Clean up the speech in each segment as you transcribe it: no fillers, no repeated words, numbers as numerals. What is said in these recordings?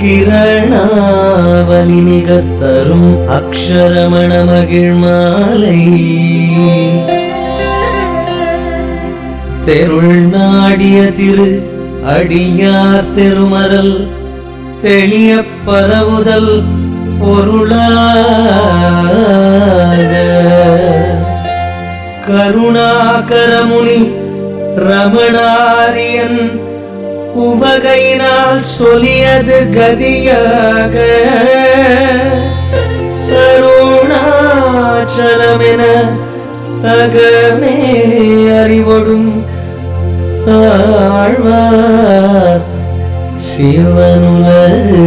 கிரணாவலி நிகத்தரும் அக்ஷரமண மகிழ்மாலை தெருள் நாடிய திரு அடியார் திருமரல் தெளிய பரவுதல் பொருளாக கருணாகரமுனி ரமணாரியன் உவகையினால் சொல்லியது கதியாக அருணாச்சலமென அகமே அறிவொடும் ஆழ்வார் சிவனுலகு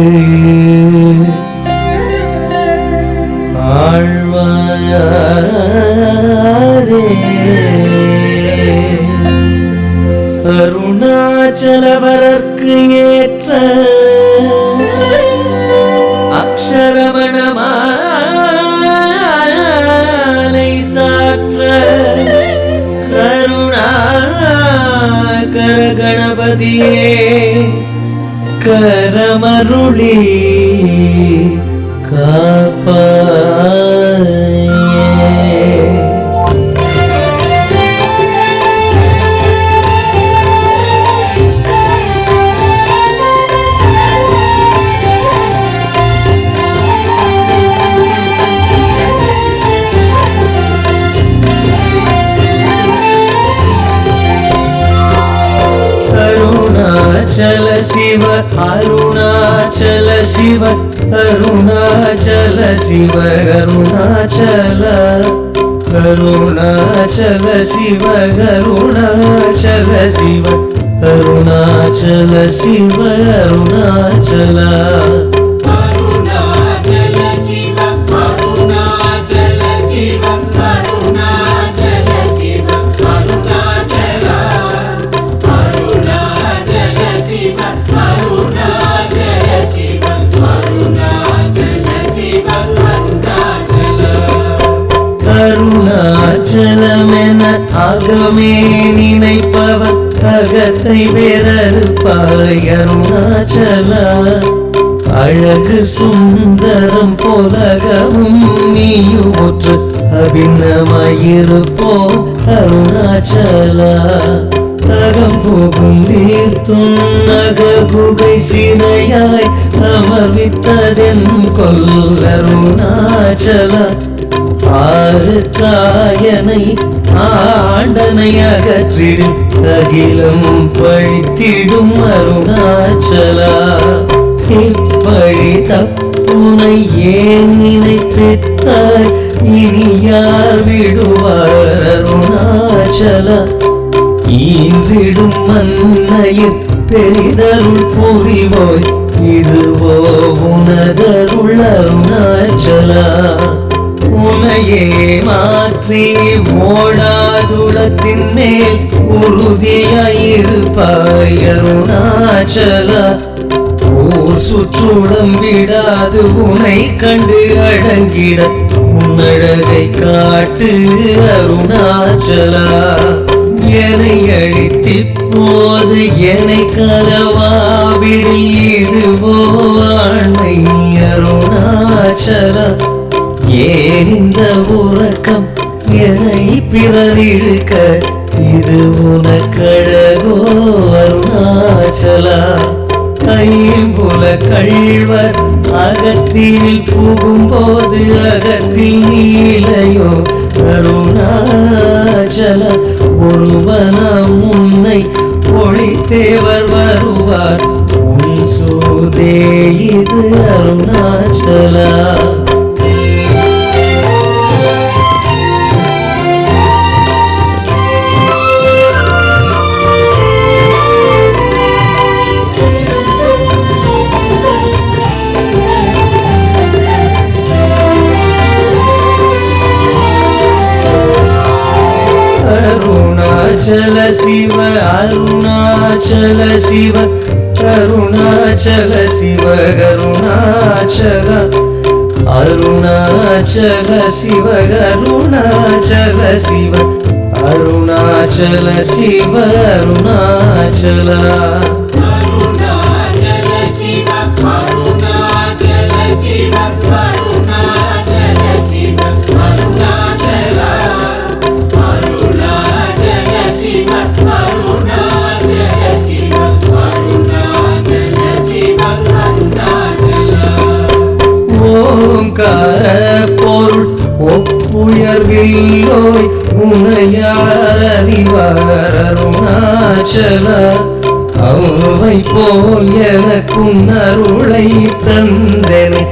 ஆழ்வாரே அருணாச்சலவரற்கு ஏற்ற அக்ஷரமணமாலை சாற்ற கருணாகர கணபதியே கரமருளி அருணாச்சல சிவ அருணாச்சல சிவ அருணாச்சல சிவ அருணாச்சல அருணாச்சல சிவ அருணாச்சல சிவ அருணாச்சல சிவ அருணாச்சல அருணாச்சலமென அகமே நினைப்பவர் அகத்தை வேறறுப்பாய் அருணாச்சல அழகு சுந்தரம் போலகவும் நீயும் ஒற்று அபிநமாயிருப்போ அருணாச்சல அகம் போகும் தீர்த்தும் நககுகை சிறையாய் அமர்வித்ததென் கொல் அருணாச்சல ஆறு காயனை ஆண்டனை அகற்றிடும் அகிலம் பழித்திடும் அருணாச்சலா இப்பழி தப்புனை ஏன் நினைப்பித்தாய் இனி யார் விடுவார் அருணாச்சலா ஈன்றிடும் மன்னையில் பெரிதருள் புரிவோய் இதுவோ உனதருள் அருணாச்சலா உனையே மாற்றி ஓடாதுளத்தின் மேல் உறுதியாயிருப்பாய் அருணாச்சல ஓர் சுற்றுடம் விடாது உனை கண்டு அடங்கிட உன்னழகை காட்டு அருணாச்சலா என்னை அழித்திப்போது என்னை கலவாவில் இதுவோ ஆண்மை அருணாச்சலா ஏன் இந்த உறக்கம் என்னை பிறர் இழுக்க இது உனக்கழகோ அருணாச்சலா ஐம்புல கள்வர் அகத்தில் புகும்போது அகத்தில் நீலையோ அருணாச்சல ஒருவனம் உன்னை ஒளித்தேவர் வருவார் உன் சூதே இது அருணாச்சலா அருணாச்சல சிவ அருணாச்சல சிவ அருணாச்சல சிவ அருணாச்சல அருணாச்சல சிவ அருணாச்சல சிவ அருணாச்சல சிவ அருணாச்சல அருணாச்சல சிவ உயர்வில்லோய் உனையார் அறிவார் அருணாச்சல. அவை போல் எனக்கும் அருளை தந்தனை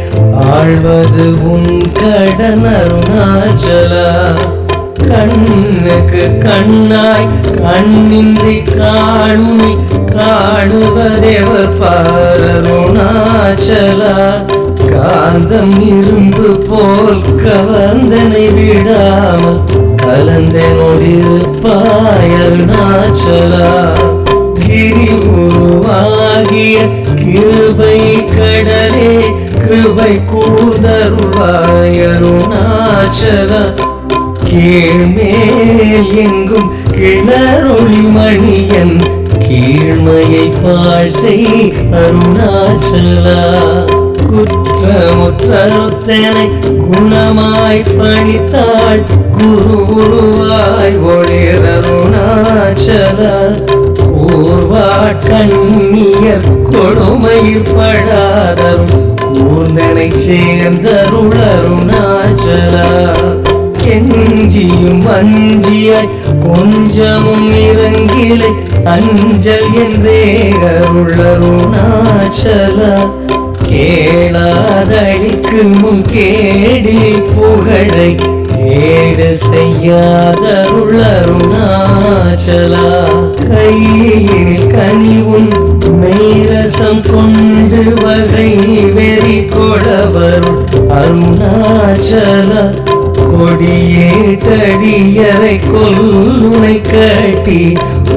ஆழ்வது உன் கடன் அருணாச்சலா. கண்ணுக்கு கண்ணாய் கண்ணின்றி காணுமை காணுவதேவர் பார் அருணாச்சலா. காந்தம் இரும்பு போல் கவர்ந்தனை விடாமல் கலந்தனோடிருப்பாய் அருணாச்சலா. கிரி உருவாகிய கிருபை கடலே கிருபை கூர்ந்தருள்வாய் அருணாச்சலா. கீழ்மேல் எங்கும் கிணறொளி மணியன் கீழ்மையை பாழ்சை அருணாச்சலா. குற்றமுற்றனை குணமாய் பணித்தாள் குருவாய் ஒளிர் அருணாச்சலா. கூர்வாட்கண்ணியர் கொடுமையில் படாதரும் கூர்ந்தனை சேர்ந்தருள் அருணாச்சலா. கெஞ்சியும் அஞ்சியாய் கொஞ்சமும் இறங்கிலை அஞ்சல் என்றே அருள் அருணாச்சலா. கேளாதழிக்கு முன் கேடில் புகழை கேடு செய்யாதருள் அருணாச்சலா. கையில் கனிவும் மெய்ரசம் கொண்டு வகை வெறி கொடவருள் அருணாச்சலா. கொடியேட்டடியரை கொல்லுனை கட்டி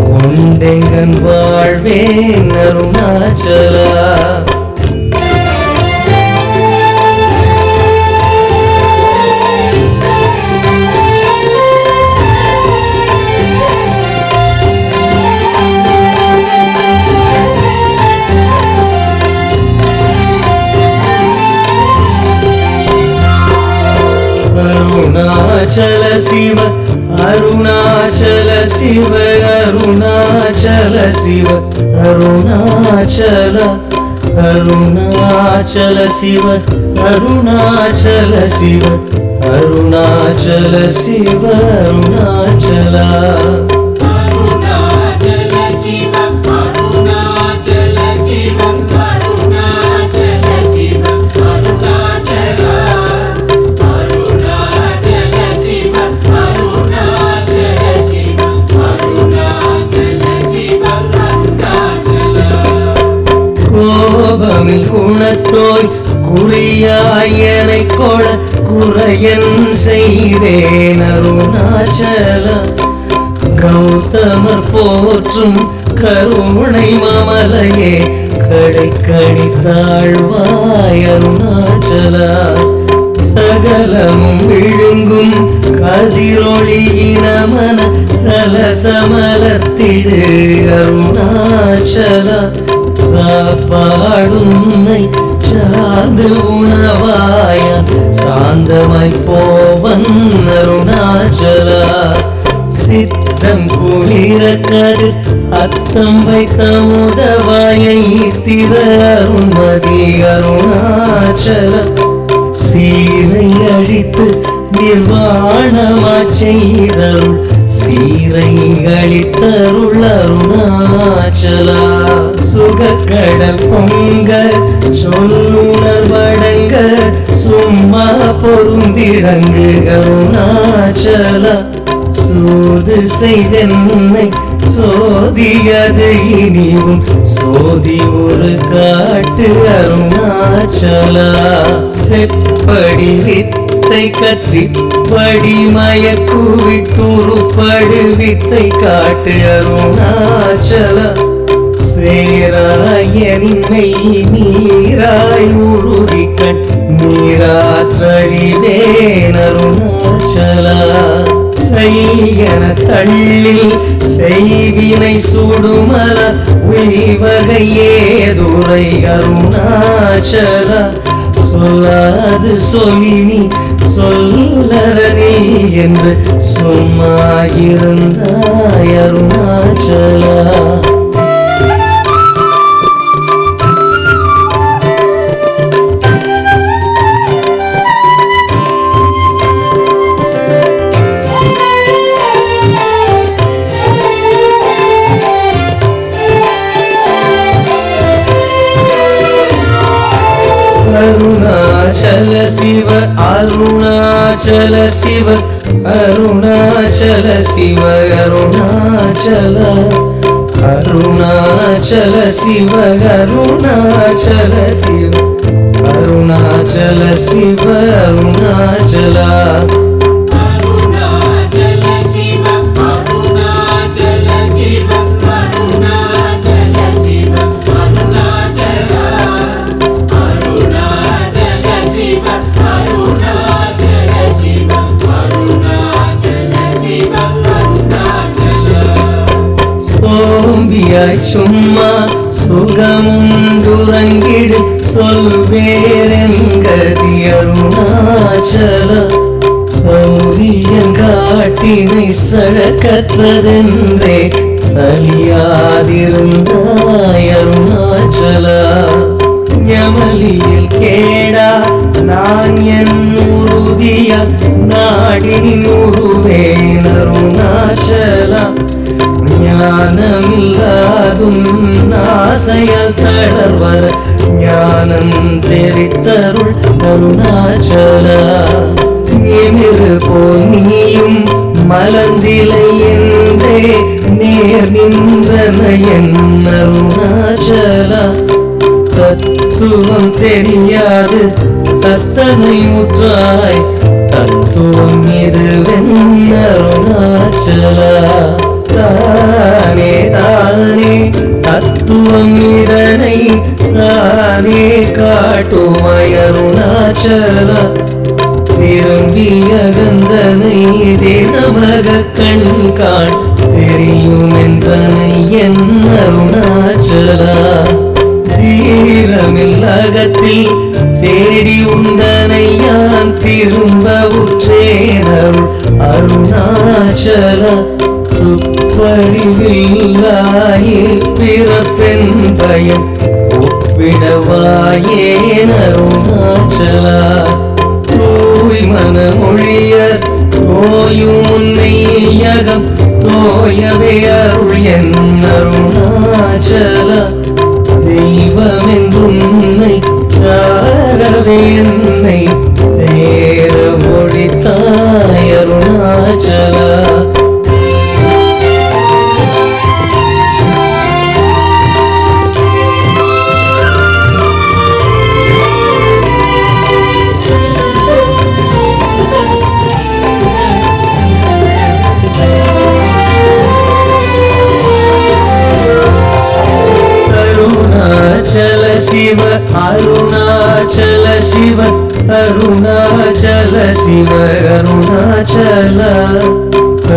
கொண்டெங்கன் வாழ்வேன் அருணாச்சலா. அருணாச்சல சிவ அருணாச்சல சிவ அருணாச்சல சிவ அருணாச்சல. அருணாச்சல சிவ அருணாச்சல சிவ அருணாச்சல சிவ அருணாச்சலா. கோபமில் குணத்தோய் குறியாயனை கொள குறையன் செய்தேன் அருணாச்சலா. கௌதமர் போற்றும் கருணை மாமலையே கடைக்கணி தாழ்வாய் அருணாச்சலா. சகலமும் விழுங்கும் கதிரொளியினமன சலசமலத்திடு அருணாச்சலா. சாப்பாடுன்னை சார்ந்து உணவாயான் சாந்தமாய் போவன் அருணாச்சலா. சித்தம் குளிர கதிர் அத்தம் வைத்த முதவாயை திற அருண்மதி அருணாச்சலா. சீரை அழித்து நிர்வாணமா செய்தருள் சீரை அளித்தருள் அருணாச்சலா. சுகக்கடல் பொங்க சொல்லுணர்வடங்க சும்மா பொருந்திடங்கு அருணாச்சலா. சூது செய்தென்னை சோதியது இனிவும் சோதி ஒரு காட்டு அருணாச்சலா. செப்படி வித்தை கற்றிப்படி மயக்குவிட்டுருப்படு வித்தை காட்டு அருணாச்சலா. சேராயனின்மை நீராய் உருகி கண் நீராற்றழிவேன் அருணாச்சலா. செய்யன தள்ளி செய்வினை சுடுமல உய்வகையே துரை அருணாச்சலா. சொல்லாது சொல்லினி சொல்லரணி என்று சும்மாயிருந்தாய் அருணாச்சலா. அருணாச்சல சிவ அருணாச்சல சிவ அருணாச்சல சிவ அருணாச்சல அருணாச்சல சிவ அருணாச்சல சிவ அருணாச்சல சிவ அருணாச்சலா சோம்பியாய் சும்மா சுகமுண்டுறங்கிடு சொல்வேரெங்கதி அருணாச்சல சௌரியங்காட்டினை சழக்கற்றதென்றே சலியாதிருந்தாய் அருணாச்சலா ஞமலியில் கேடா நான் என் உறுதிய நாடின் உருவேன் அருணாச்சலா ஞானமில்லாதும் ஆசையால் தளர்வர ஞானம் தெரித்தருள் அருணாச்சலா நிமிரு போல் நீயும் மலர்ந்திலை என்றே நேர் நின்றன என் அருணாச்சலா தத்துவம் தெரியாது தத்தனை முற்றாய் தத்துவம் இதுவென் அருணாச்சலா தானே தானே தத்துவம் இதனை தானே காட்டுமாய் அருணாச்சலா திரும்பிய கந்தனை தினமக கண் காண் தெரியும் என்றனை என் அருணாச்சலா தீரமில்லகத்தில் தேடி உண்டனை யான் திரும்ப உற்றேனருள் அருணாச்சலா துப்பறிவில்லாயே பிறப்பெண் பயம் ஒப்பிடவாயேன் அருணாச்சலா தூய் மனமொழியர் தோயும் உன்னையகம் தோயவே அருள் என் அருணாச்சலா தெய்வமென்றுன்னை சாரவே என்னை தேர மொழித்தாய் அருணாச்சலா சிவ அருணாச்சல சிவ அருணாச்சல சிவ அருணாச்சல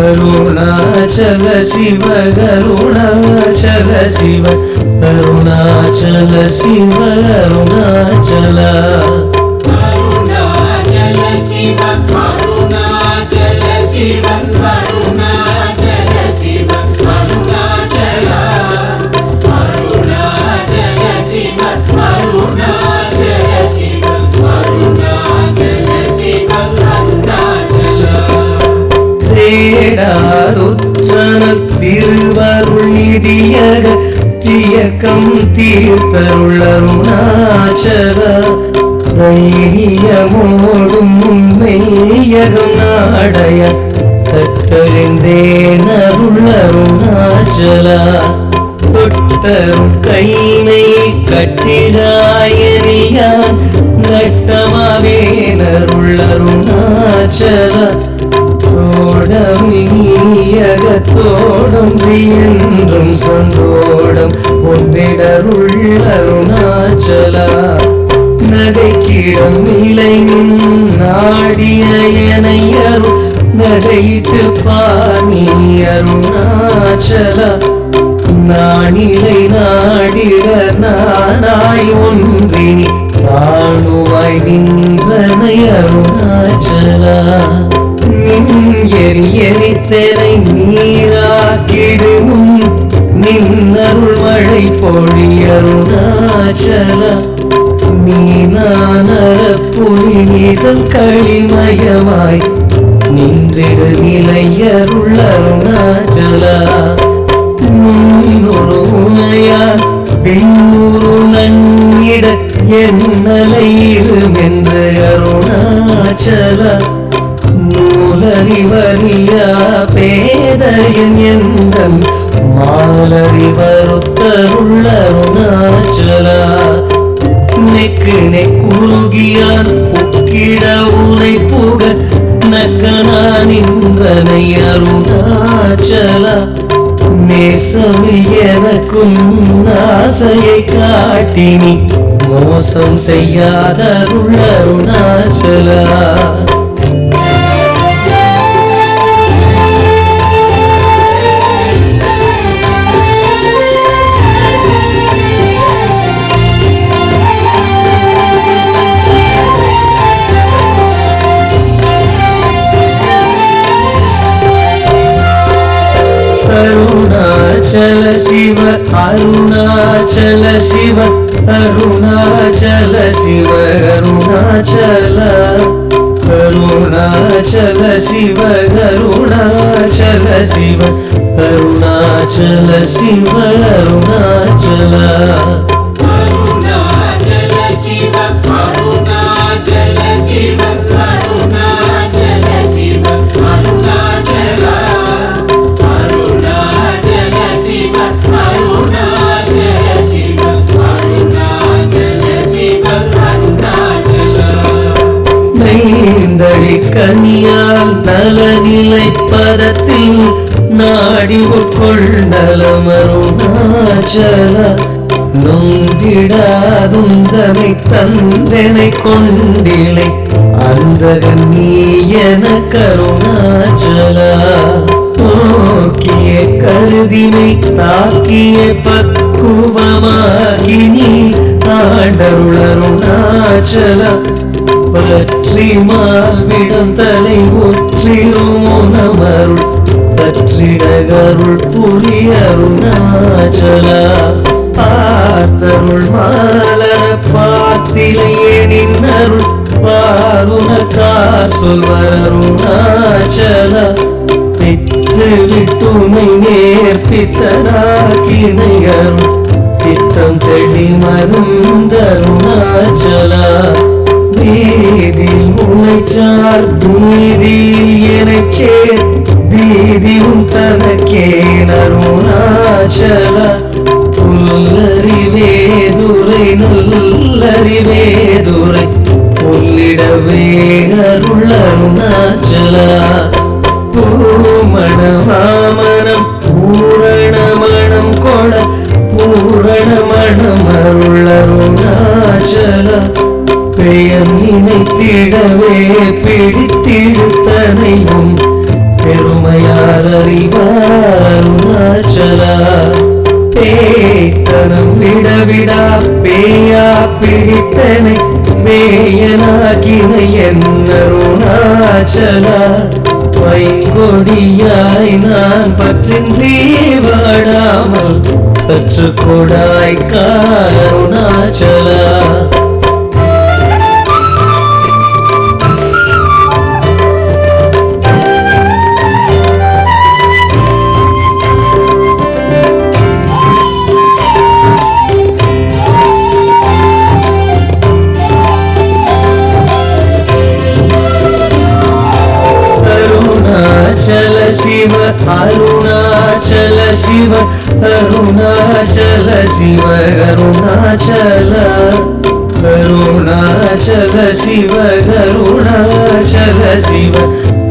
அருணாச்சல சிவ அருணாச்சல சிவ அருணாச்சல சிவ அருணாச்சல அருணாச்சல சிவ அருணாச்சல சிவ அருணாச்சல சிவ அருணாச்சல திருவருள் நிதியக தியக்கம் தீர்த்தருள் அருணாச்சலா தைரியமோடும் மெய்யகம் நாடைய கற்றறிந்தேன் அருள் அருணாச்சலா தொட்டரும் கைமை கட்டிடாயறியான் நட்டமாவேன் அருள் அருணாச்சலா தோடமியகத்தோடும் என்றும் சந்தோடம் ஒன்றிடருள் அருணாச்சலா நகைக்கிடம் இலை நாடிய எனையருள் நகையிட்டு பாணி அருணாச்சலா நானிலை நாடிட நானாய் ஒன்றினி தாணுவாய் நின்றனை அருணாச்சலா எரித்தனை நீராக்கிடும் நின்னருள் மழை பொழி அருணாச்சலா நீனானர புலி மீதம் களிமயமாய் நின்றிடு நிலையருள் அருணாச்சலா முன்னொரு உமையார் பின்னொரு நன்னிட என்னலையிருமென்று அருணாச்சல நூலறிவறியா பேதையன் எந்தன் மாலறிவருத்தருள்ள அருணாச்சலா நெக்கு நெக்குருகியான் புக்கிட உனை புக நக்கனான் இந்தனை அருணாச்சலா நேசமில் எனக்கும் ஆசையை காட்டினி மோசம் செய்யாதருள் அருணாச்சலா அருணாச்சல சிவ அருணாச்சல சிவ அருணாச்சல சிவ அருணாச்சல அருணாச்சல சிவ அருணாச்சல சிவ அருணாச்சல சிவ அருணாச்சல கனியால் நலநிலை பதத்தில் நாடி உட்கொண்டலம் அருணாச்சல நொந்திடாதுந்தனை தந்தனை கொண்டிலை அந்தகன் நீ என கருணாச்சலா போக்கிய கருதினை தாக்கிய பக்குவமாகி நீ ஆண்டருள் அருணாச்சலா பற்றி மாவிடம் தலை ஒற்றிருமருள் பற்றிடகருள் புரிய அருணாச்சலா பார்த்தருள் மாலர பார்த்திலையேனின் அருள் பாருன காசொல்வர் அருணாச்சலா பித்து விட்டுமை நேர்பித்தராக்கினை அருள் பித்தம் தெளி மருந்தருணாச்சலா பீதில் உனைச்சார் பீதியில் எனச் சேர் பீதியும் தனக்கே அருணாச்சல புல்லறிவேதுரை நல்லறிவேதுரை புல்லிடவே அருள் அருணாச்சலா பூமண மாமனம் பூரணமணம் கொட பூரணமணம் அருள் அருணாச்சலா பெயர் நினைத்திடவே பிடித்திடுத்தனையும் பெருமையார் அறிவார் அருணாச்சலா பேய்த்தனம் விடவிடா பேயா பிடித்தனை பேயனாகினை என் அருணாச்சலா வைங்கொடியாய் நான் பற்றின்றி வாடாமல் பற்றுக்கொடாய் அருணாச்சலா சிவ அருணாச்சல சிவ அருணாச்சல சிவ அருணாச்சல அருணாச்சல சிவ அருணாச்சல சிவ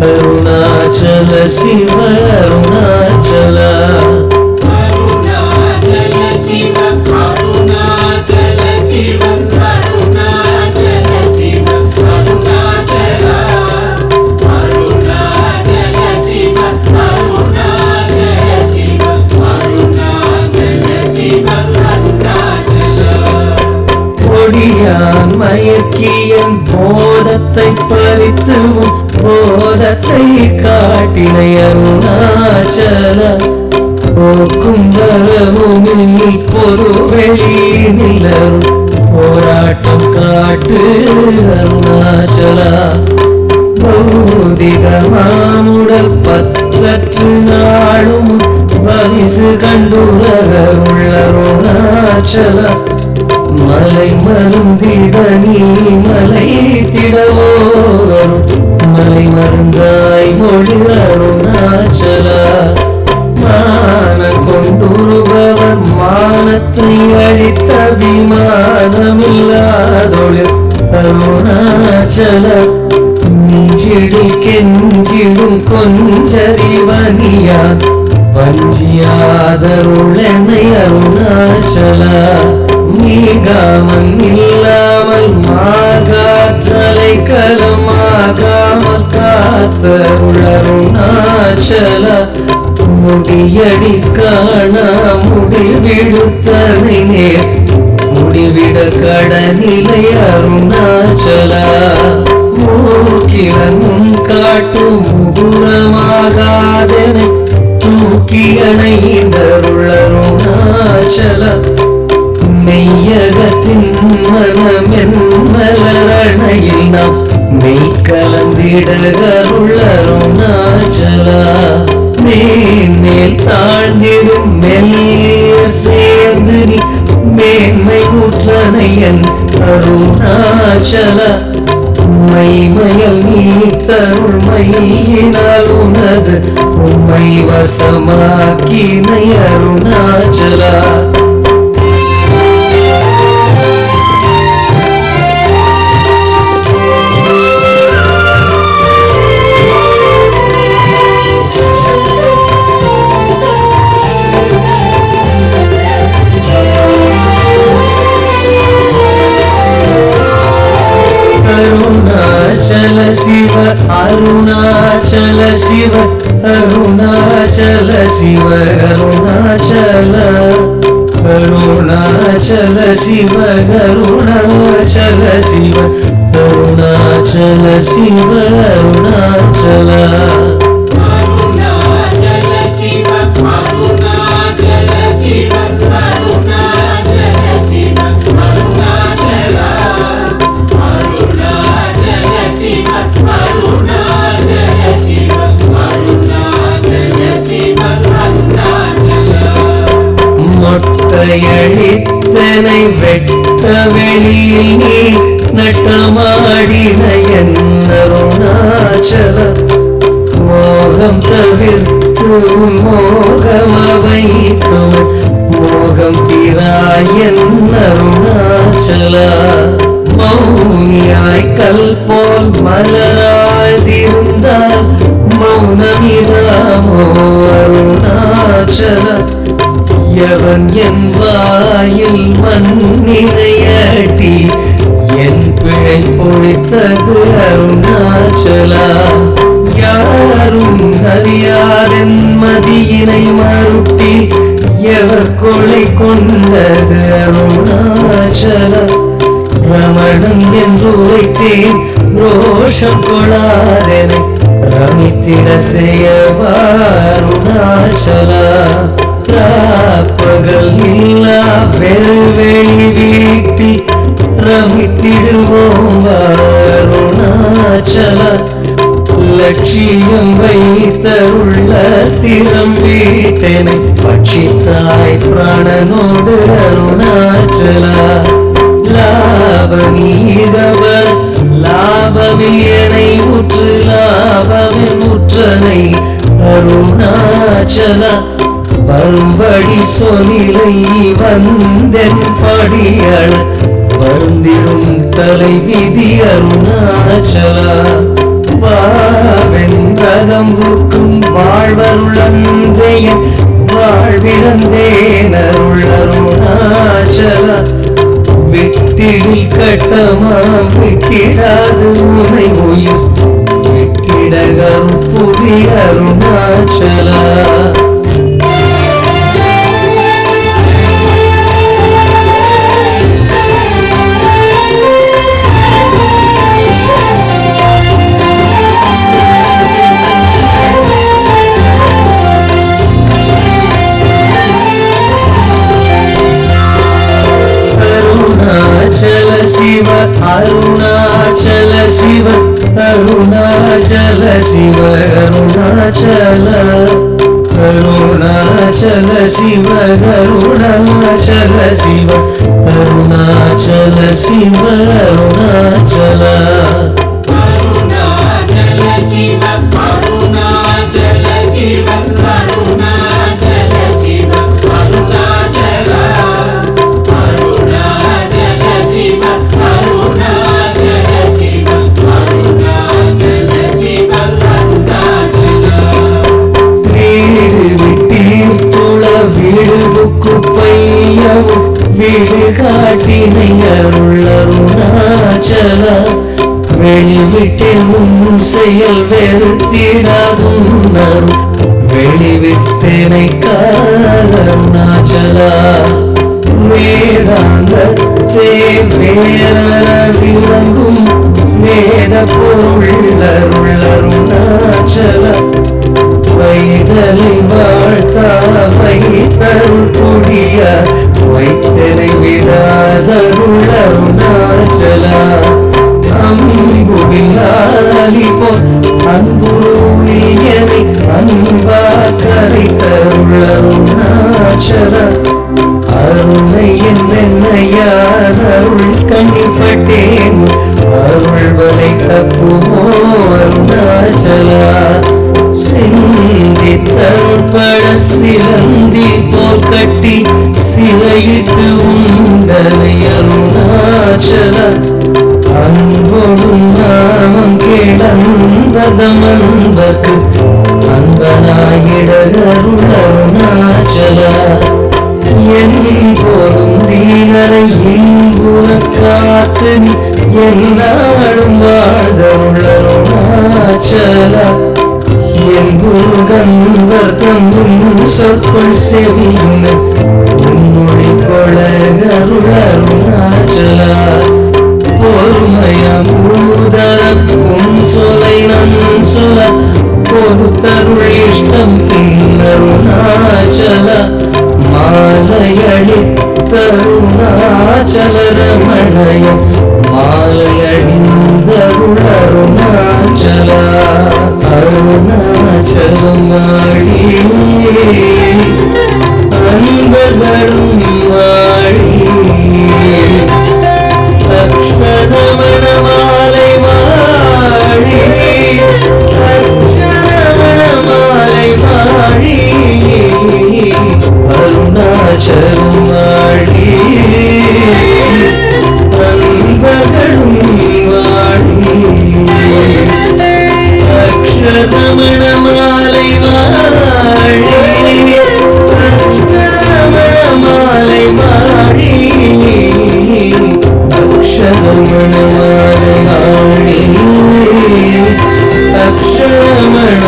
அருணாச்சல சிவ அருணாச்சல மயக்கியன் போதத்தை பறித்து போதத்தை காட்டினை அருணாச்சல போக்கும் வரவுமில் பொதுவெளி நிலரும் போராட்டம் காட்டு அருணாச்சலா பௌதிகமாமுடல் பற்றற்று நாளும் பரிசு கண்டுள்ள அருணாச்சல மலை மருந்திட நீ மலை திடவோ மலை மருந்தாய் மொழி அருணாச்சலா மான கொண்டுருபவர் மானத்தை அழித்த விமானமில்லாதொழில் அருணாச்சல நெஞ்சிடில் கெஞ்சிடும் கொஞ்சறிவனியான் வஞ்சியாதருளெனை அருணாச்சலா மீகாமன் இல்லாமல் மாகாற்றலை கலமாகாமல் காத்தருள் அருணாச்சலா முடியடி காண முடிவிடுத்தனை நேர் முடிவிட கடனிலை அருணாச்சலா மூக்கிலனும் காட்டும் முகுரமாகாதனை தூக்கியணைந்தருள் அருணாச்சலா மெய்யகத்தின் மனமென் மலரணையில் நாம் மெய் கலந்திடகருள் அருணாச்சலா மேன்மேல் தாழ்ந்திடும் மெல்லிய சேர்ந்து நீ மேன்மை ஊற்றனையன் அருணாச்சலா மைமயல் நீ தருள் மையினால் உனது உம்மை வசமாக்கினை அருணாச்சலா அருணாச்சல சிவ அருணாச்சல சிவ அருணாச்சல சிவ அருணாச்சல அருணாச்சல சிவ அருணாச்சல சிவ அருணாச்சல சிவ அருணாச்சல மொட்டையழித்தனை வெட்ட வெளியில் நீ நட்டமாடின என் அருணாச்சல மோகம் தவிர்த்து மோகம் வைத்து மோகம் பிராயன் அருணாச்சலா மௌனியாய் கல் போல் மலராய்ந்திருந்தால் மௌனமிதாமோ அருணாச்சலா எவன் என் வாயில் மண்ணினையட்டி என் பிழை பொழித்தது அருணாச்சலா யாரும் அறியாரென் மதியினை மறுட்டி எவர் கொலை கொண்டது அருணாச்சலா ரமணன் என்று உரைத்தேன் ரோஷம் கொளாரெனை ரமித்திட செய்யவா அருணாச்சலா பகல் இல்லா பெருவெளி வீட்டி ரமித்திடுவோம் அருணாச்சலா லட்சியம் வைத்தருள்ள ஸ்திரம் வீட்டனை பட்சித்தாய் பிராணனோடு அருணாச்சலா லாபமீகவர் லாபவியனை உற்று லாபமின் உற்றனை அருணாச்சலா வரும்படி சொலிலை வந்தென் படியள வருந்திடும் தலை விதி அருணாச்சலா வாவென்றகம்புக்கும் வாழ்வருளந்தையன் வாழ்விழந்தேன் அருள் அருணாச்சலா விட்டிடில் கட்டமாம் விட்டிடாது உனை உயிர் விட்டிடகரும் புவி அருணாச்சலா சிவ அருணாச்சல சிவ அருணாச்சல சிவ அருணாச்சல அருணாச்சல சிவ அருணாச்சல சிவ அருணாச்சல சிவ அருணாச்சல வீடு காட்டினை அருள் அருணாச்சல வெளிவிட்டே உன் செயல் வெறுத்திடாதும் அருள் வெளிவிட்டேனை அருணாச்சல வேதாந்தத்தே வேற விளங்கும் வேத பொருள் அருள் அருணாச்சல வைதலை வாழ்த்தா வைத்தருள் கொடிய வைத்தனை விடாதருள் அருணாச்சலா அம்புவில்லாலி போல் அன்புருளியனை அன்பா கரைத்தருள் அருணாச்சலா அருணை என்னையார் அருள் கண்ணிப்பட்டேன் அருள் வலை தப்புமோ அருணாச்சலா சிந்தித்தருள்பட சிலந்தி போல் கட்டி சிலையிட்டு உண்டனை அருணாச்சல அன்பொடும் நாமம் கேளந்ததமன்பர்க்கு அன்பனாயிடருள் அருணாச்சல என்போடும் தீனரை இன்புற காத்து என்னாலும் வாழ்தருள் அருணாச்சல என்புகன்பர் தங்கும் சொற்குள் செவியுன உன்மொழி கொளகருள் அருணாச்சலா பொறுமையம் ஊதர உன் சொலை நன் சொல பொறுத்தருள் இஷ்டம் அருணாச்சல மாலையடித்தருணாச்சல ரமணயம் மாலையடிந்தருள் அருணாச்சலா அருணாச்சலம் வாழி அன்பர்களும் வாழி அக்ஷரமண மாலை வாழி அக்ஷரமண மாலை வாழி அருணாச்சலம் வாழி அன்பர்களும் வாழி அக்ஷரமண மாலை வாழி அக்ஷரமண மாலை வாழி அக்ஷரமண மாலை வாழி அக்ஷரமண